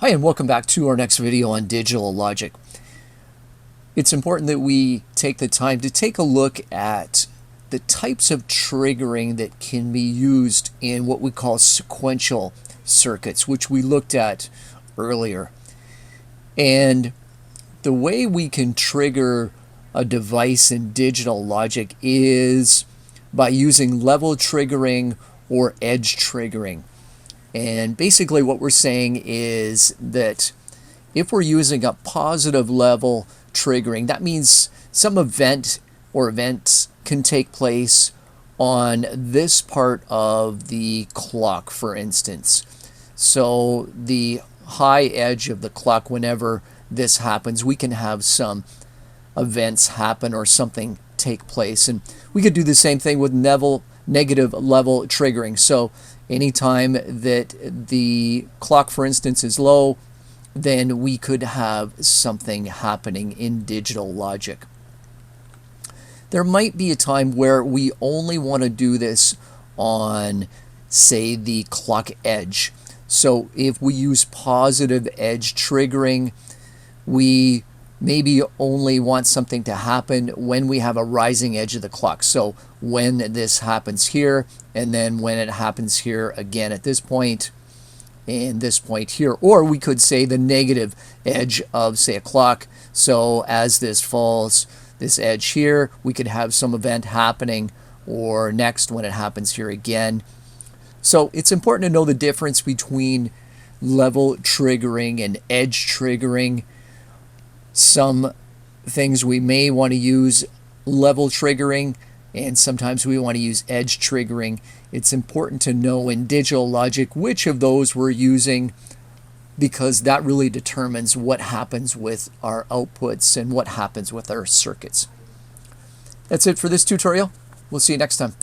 Hi, and welcome back to our next video on digital logic. It's important that we take the time to take a look at the types of triggering that can be used in what we call sequential circuits, which we looked at earlier. And the way we can trigger a device in digital logic is by using level triggering or edge triggering. And basically what we're saying is that if we're using a positive level triggering, that means some event or events can take place on this part of the clock, for instance. So the high edge of the clock, whenever this happens, we can have some events happen or something take place. And we could do the same thing with negative level triggering. So anytime that the clock, for instance, is low, then we could have something happening in digital logic. There might be a time where we only want to do this on, say, the clock edge. So if we use positive edge triggering, we maybe only want something to happen when we have a rising edge of the clock. So when this happens here, and then when it happens here again at this point, and this point here. Or we could say the negative edge of, say, a clock. So as this falls, this edge here, we could have some event happening, or next when it happens here again. So it's important to know the difference between level triggering and edge triggering. Some things we may want to use level triggering, and sometimes we want to use edge triggering. It's important to know in digital logic which of those we're using, because that really determines what happens with our outputs and what happens with our circuits. That's it for this tutorial. We'll see you next time.